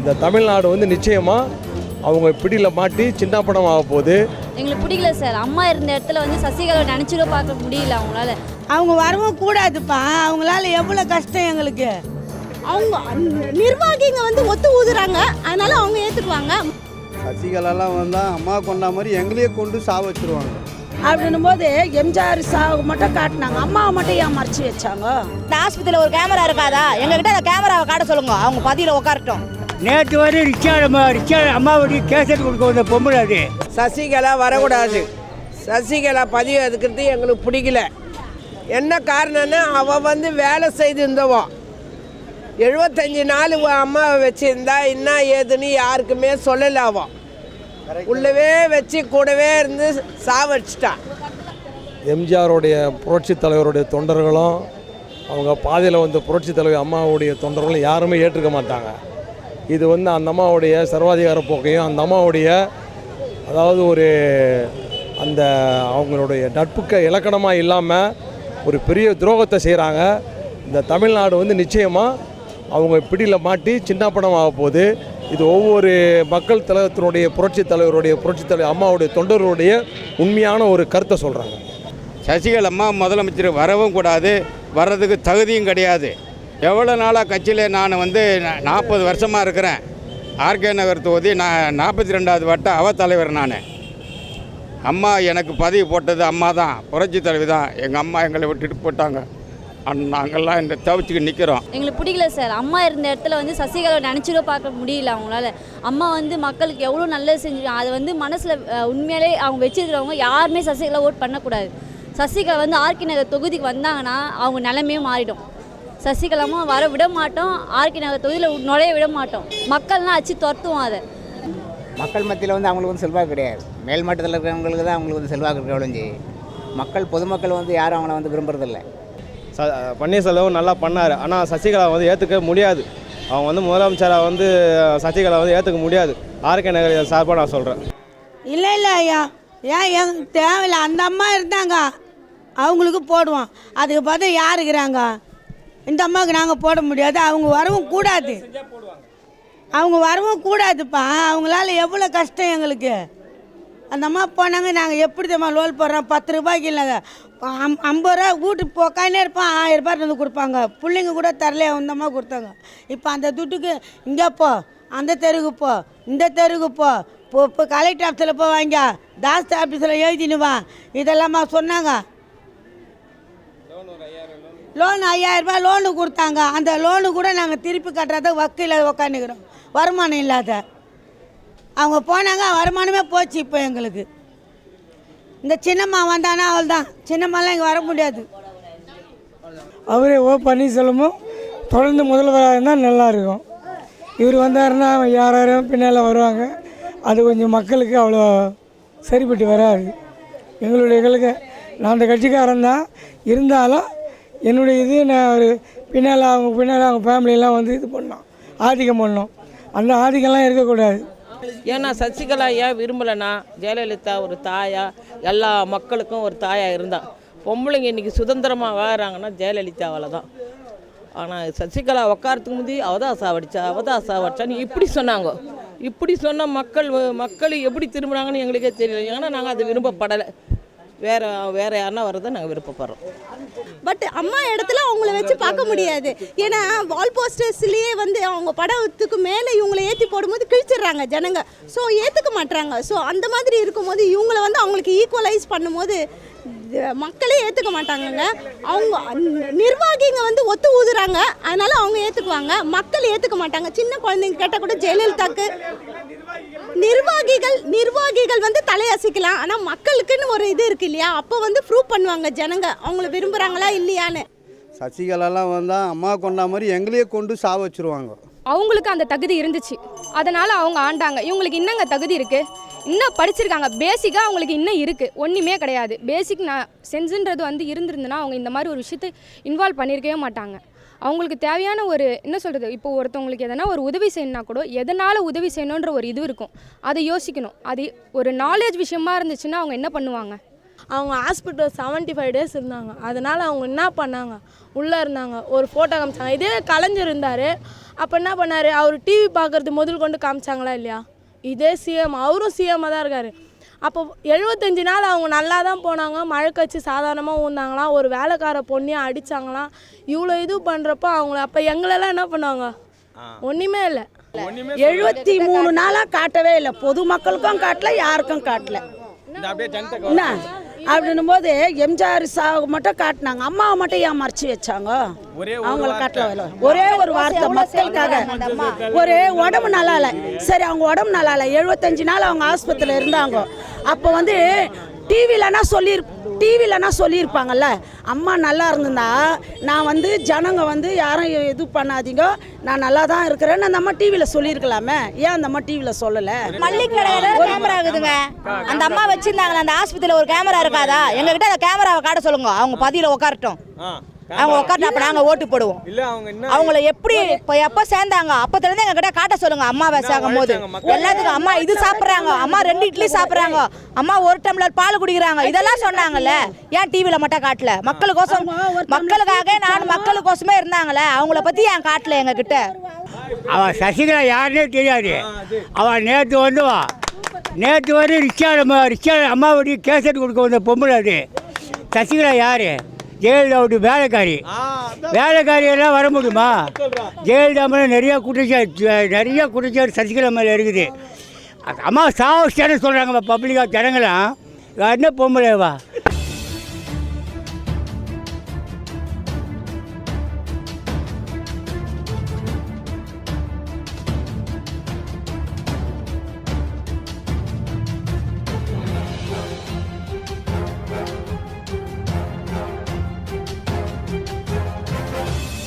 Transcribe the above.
இந்த தமிழ்நாடு வந்து நிச்சயமாக அவங்க பிடியில் மாட்டி சின்ன படம் ஆக போகுது. எங்களுக்கு பிடிக்கல சார். அம்மா இருந்த இடத்துல வந்து சசிகலா நினச்சிட பார்க்க முடியல அவங்களால. அவங்க வரவும் கூடாதுப்பா. அவங்களால எவ்வளோ கஷ்டம் எங்களுக்கு. அவங்க நிர்வாகிங்க வந்து ஒத்து ஊதுறாங்க, அதனால அவங்க ஏற்றுக்குவாங்க. சசிகலாலாம் வந்தால் அம்மா கொண்டா மாதிரி எங்களையே கொண்டு சாவ வச்சுருவாங்க அப்படின்னும் போது எம்ஜிஆர் சாவு மட்டும் காட்டினாங்க, அம்மாவை மட்டும் ஏன் மறைச்சி வச்சாங்க? இந்த ஆஸ்பத்திரியில் ஒரு கேமரா இருக்காதா? எங்ககிட்ட அந்த கேமராவை காட்ட சொல்லுங்க, அவங்க பதியில் உட்காரட்டும். நேற்று வரை ரிக்ஷா அம்மாவுடைய கேசட் கொடுக்க வந்த பொம்பளை அது. சசிகலா வரக்கூடாது. சசிகலா பதிவு எடுக்கிறது எங்களுக்கு பிடிக்கல. என்ன காரணம்னா அவள் வந்து வேலை செய்து இருந்தவோ 75 நாள் அம்மாவை வச்சுருந்தா என்ன ஏதுன்னு யாருக்குமே சொல்லலை. அவள் உள்ளவே வச்சு கூடவே இருந்து சாவடிச்சிட்டா. எம்ஜிஆருடைய புரட்சி தலைவருடைய தொண்டர்களும் அவங்க பாதையில் வந்து புரட்சி தலைவர் அம்மாவுடைய தொண்டர்களும் யாருமே ஏற்றுக்க மாட்டாங்க. இது வந்து அந்த அம்மாவுடைய சர்வாதிகார போக்கையும் அந்த அம்மாவுடைய அதாவது ஒரு அந்த அவங்களுடைய நட்புக்கு இலக்கணமாக இல்லாமல் ஒரு பெரிய துரோகத்தை செய்கிறாங்க. இந்த தமிழ்நாடு வந்து நிச்சயமாக அவங்க பிடியில் மாட்டி சின்ன படம் ஆக போகுது. இது ஒவ்வொரு மக்கள் தலைவத்தினுடைய புரட்சி தலைவர் அம்மாவுடைய தொண்டர்களுடைய உண்மையான ஒரு கருத்தை சொல்கிறாங்க. சசிகலா அம்மா முதலமைச்சர் வரவும் கூடாது, வர்றதுக்கு தகுதியும் கிடையாது. எவ்வளோ நாளாக கட்சியில் நான் வந்து 40 வருஷமாக இருக்கிறேன். ஆர்கே நகர் தொகுதி நான் 42வது வட்ட அவத்தலைவர். நான் அம்மா எனக்கு பதவி போட்டது அம்மா தான், புரட்சி தலைவர் தான். எங்கள் அம்மா எங்களை விட்டுட்டு போட்டாங்க. நாங்கள்லாம் இந்த தவிச்சுக்கு நிற்கிறோம். எங்களுக்கு பிடிக்கல சார். அம்மா இருந்த இடத்துல வந்து சசிகலா நினச்சிட பார்க்க முடியல அவங்களால. அம்மா வந்து மக்களுக்கு எவ்வளோ நல்லது செஞ்சுருக்காங்க. அது வந்து மனசில் உண்மையிலே அவங்க வச்சுருக்கிறவங்க யாருமே சசிகலா ஓட் பண்ணக்கூடாது. சசிகலா வந்து ஆர்கே நகர் தொகுதிக்கு வந்தாங்கன்னா அவங்க நிலைமையும் மாறிடும். சசிகலாமா வர விட மாட்டோம், ஆர்கே நகர் தொகுதியில் நுழைய விட மாட்டோம். மக்கள்லாம் அச்சு துரத்துவோம். அதை மக்கள் மத்தியில் வந்து அவங்களுக்கு வந்து செல்வாக்கு கிடையாது. மேல் மட்டத்தில் இருக்கிறவங்களுக்கு தான் அவங்களுக்கு வந்து செல்வாக்கு இருக்க ஒழிஞ்சு பொதுமக்கள் வந்து யாரும் அவங்கள வந்து விரும்புறதில்லை. பன்னீர்செல்வம் நல்லா பண்ணார், ஆனால் சசிகலா வந்து ஏற்றுக்க முடியாது. அவங்க வந்து முதலமைச்சராக வந்து சசிகலா வந்து ஏற்றுக்க முடியாது. ஆர்கே நகர் சார்பாக நான் சொல்கிறேன். இல்லை ஐயா, ஏன் தேவையில்லை. அந்த அம்மா இருந்தாங்க, அவங்களுக்கு போடுவோம். அதுக்கு பார்த்தா யார் இருக்கிறாங்க? இந்த அம்மாவுக்கு நாங்கள் போட முடியாது. அவங்க வரவும் கூடாது. அவங்க வரவும் கூடாதுப்பா. அவங்களால எவ்வளோ கஷ்டம் எங்களுக்கு. அந்த அம்மா போனாங்க, நாங்கள் எப்படி தான் லோல் போடுறோம். 10 ரூபாய்க்கு இல்லைங்க, 50 ரூபா வீட்டுக்கு போக்கானே இருப்பான். 1000 ரூபாய் வந்து கொடுப்பாங்க. பிள்ளைங்க கூட தரலையே, அந்த அம்மா கொடுத்தாங்க. இப்போ அந்த துட்டுக்கு இங்கே போ, அந்த தெருவுக்கு போ, இந்த தெருவுக்கு போ, இப்போ கலெக்டர் ஆஃபீஸில் போ, வாங்க தாஸ்தி ஆஃபீஸில் எழுதினுவா, இதெல்லாமா சொன்னாங்க. லோன் 5000 ரூபாய் லோனு கொடுத்தாங்க. அந்த லோனு கூட நாங்கள் திருப்பி கட்டுறத வக்கீல உக்காந்துக்கிறோம், வருமானம் இல்லாத. அவங்க போனாங்க, வருமானமே போச்சு. இப்போ எங்களுக்கு இந்த சின்னம்மா வந்தானா அவள் தான். சின்னம்மாலாம் இங்கே வர முடியாது. அவரே பன்னீர்செல்வமும் தொடர்ந்து முதல்வராக இருந்தால் நல்லாயிருக்கும். இவர் வந்தாருன்னா யாரும் பின்னால் வருவாங்க. அது கொஞ்சம் மக்களுக்கு அவ்வளோ சரிப்பட்டு வராது. எங்களுக்கு நான் அந்த கட்சிக்காரன் தான் இருந்தாலும் என்னுடைய இது நான் ஒரு பின்னால் அவங்க ஃபேமிலியெல்லாம் வந்து இது பண்ணோம், ஆதிக்கம் பண்ணோம். அந்த ஆதிக்கம்லாம் இருக்கக்கூடாது. ஏன்னா சசிகலா ஏன் விரும்பலைன்னா, ஜெயலலிதா ஒரு தாயா, எல்லா மக்களுக்கும் ஒரு தாயாக இருந்தால். பொம்பளைங்க இன்றைக்கி சுதந்திரமாக வாழறாங்கன்னா ஜெயலலிதாவால் தான். ஆனால் சசிகலா உட்காரத்துக்கு முந்தி அவதான் சாவடிச்சான்னு இப்படி சொன்னாங்க. இப்படி சொன்ன மக்கள் எப்படி திரும்புகிறாங்கன்னு எங்களுக்கே தெரியல. ஏன்னா நாங்கள் அது விரும்பப்படலை. வேறு யாருன்னா வரதை நாங்கள் விருப்பப்படுறோம். பட் அம்மா இடத்துல அவங்கள வச்சு பார்க்க முடியாது. ஏன்னா வால் போஸ்டர்ஸ்லேயே வந்து அவங்க படத்துக்கு மேலே இவங்களை ஏற்றி போடும்போது கிழிச்சிடுறாங்க ஜனங்க. ஸோ ஏற்றுக்க மாட்டுறாங்க. ஸோ அந்த மாதிரி இருக்கும்போது இவங்களை வந்து அவங்களுக்கு ஈக்குவலைஸ் பண்ணும்போது மக்களே ஏற்றுக்க மாட்டாங்கங்க. அவங்க நிர்வாகிங்க வந்து ஒத்து ஊதுறாங்க, அதனால அவங்க ஏற்றுக்குவாங்க. மக்கள் ஏற்றுக்க மாட்டாங்க. சின்ன குழந்தைங்க கேட்டால் கூட ஜெயலலிதாக்கு நிர்வாகிகள் வந்து தலையசைக்கலாம். ஆனால் மக்களுக்குன்னு ஒரு இது இருக்கு இல்லையா, அப்போ வந்து ப்ரூவ் பண்ணுவாங்க ஜனங்க அவங்கள விரும்புகிறாங்களா இல்லையான்னு. சசிகலாலாம் வந்தால் அம்மா கொண்டா மாதிரி எங்களையே கொண்டு சாவ வச்சுருவாங்க. அவங்களுக்கு அந்த தகுதி இருந்துச்சு, அதனால் அவங்க ஆண்டாங்க. இவங்களுக்கு இன்னங்க தகுதி இருக்குது, இன்னும் படிச்சிருக்காங்க. பேசிக்காக அவங்களுக்கு இன்னும் இருக்குது, ஒன்றுமே கிடையாது. பேசிக் நான் சென்ஸுன்றது வந்து இருந்திருந்துன்னா அவங்க இந்த மாதிரி ஒரு விஷயத்தை இன்வால்வ் பண்ணியிருக்கவே மாட்டாங்க. அவங்களுக்கு தேவையான ஒரு என்ன சொல்கிறது, இப்போ ஒருத்தவங்களுக்கு எதனா ஒரு உதவி செய்யணுன்னா கூட எதனால் உதவி செய்யணுன்ற ஒரு இது இருக்கும், அதை யோசிக்கணும். அது ஒரு நாலேஜ் விஷயமா இருந்துச்சுன்னா அவங்க என்ன பண்ணுவாங்க? அவங்க ஹாஸ்பிட்டல் 75 days இருந்தாங்க. அதனால் அவங்க என்ன பண்ணாங்க, உள்ளே இருந்தாங்க, ஒரு ஃபோட்டோ காமிச்சாங்க. இதே கலைஞர் இருந்தார், அப்போ என்ன பண்ணார், அவர் டிவி பார்க்குறது முதல் கொண்டு காமிச்சாங்களா இல்லையா? இதே சிஎம், அவரும் சிஎம்மாக தான் இருக்கார். அப்போ 75 நாள் அவங்க நல்லா தான் போனாங்க, மழை கட்சி சாதாரணமாக ஊந்தாங்களாம், ஒரு வேலைக்கார பொண்ணையும் அடித்தாங்களாம். இவ்வளோ இது பண்ணுறப்போ அவங்கள அப்போ எங்களெல்லாம் என்ன பண்ணாங்க? ஒன்றுமே இல்லை. 73 நாளாக காட்டவே இல்லை, பொதுமக்களுக்கும் காட்டல, யாருக்கும் காட்டல. என்ன அப்படின்னும் போது எம்ஜிஆர் சாவு மட்டும் காட்டினாங்க, அம்மாவை மட்டும் ஏன் மறைச்சி வச்சாங்க? அவங்கள காட்டல. ஒரே ஒரு வார்த்தை மக்களுக்காக, ஒரு உடம்பு நல்லா இல்லை, சரி அவங்க உடம்பு நல்லா இல்லை, 75 நாள் அவங்க ஆஸ்பத்திரியில் இருந்தாங்க. அப்போ வந்து டிவிலனா சொல்லியிருப்பாங்கல்ல, அம்மா நல்லா இருந்திருந்தா நான் வந்து ஜனங்க வந்து யாரும் இது பண்ணாதீங்க, நான் நல்லா தான் இருக்கிறேன்னு அந்த அம்மா டிவியில் சொல்லியிருக்கலாமே, ஏன் அந்த அம்மா டிவியில் சொல்லலை? மல்லிக்கடையில கேமரா இருக்குதுங்க, அந்த அம்மா வச்சிருந்தாங்களே அந்த ஆஸ்பத்திரியில் ஒரு கேமரா இருக்காதா? எங்ககிட்ட அந்த கேமராவை காட்ட சொல்லுங்க, அவங்க பதியில் உட்காரட்டும், அவங்க உட்காந்து அப்போ நாங்கள் ஓட்டு போடுவோம். அவங்கள எப்படி இப்போ எப்போ சேர்ந்தாங்க அப்போத்துலேருந்து எங்ககிட்ட காட்ட சொல்லுங்க. அம்மாவை சேர்க்கும் போது எல்லாத்துக்கும் அம்மா இது சாப்பிட்றாங்க, அம்மா 2 இட்லி சாப்பிட்றாங்க, அம்மா 1 டம்ளர் பால் குடிக்கிறாங்க, இதெல்லாம் சொன்னாங்கல்ல, ஏன் டிவியில் மட்டும் காட்டல? மக்களுக்கோசம், மக்களுக்காக நான் மக்களுக்கோசமே இருந்தாங்களே, அவங்கள பற்றி ஏன் காட்டல எங்ககிட்ட? அவன் சசிகலா யாருன்னே தெரியாது. அவன் நேற்று வந்து ரிக்ஷா அம்மாவுடைய கேசட் கொடுக்க வந்த பொம்பளை. அது சசிகலா யார்? ஜெயலலிதாவுடைய வேலைக்காரியெல்லாம் வர முடியுமா? ஜெயலலிதா மேலே நிறையா குற்றச்சாட்டு சசிகலா மேலே இருக்குது. அம்மா சாவஸ்டான்னு சொல்கிறாங்க பப்ளிக்காக ஜனங்களாம். என்ன பொம்பளைவா?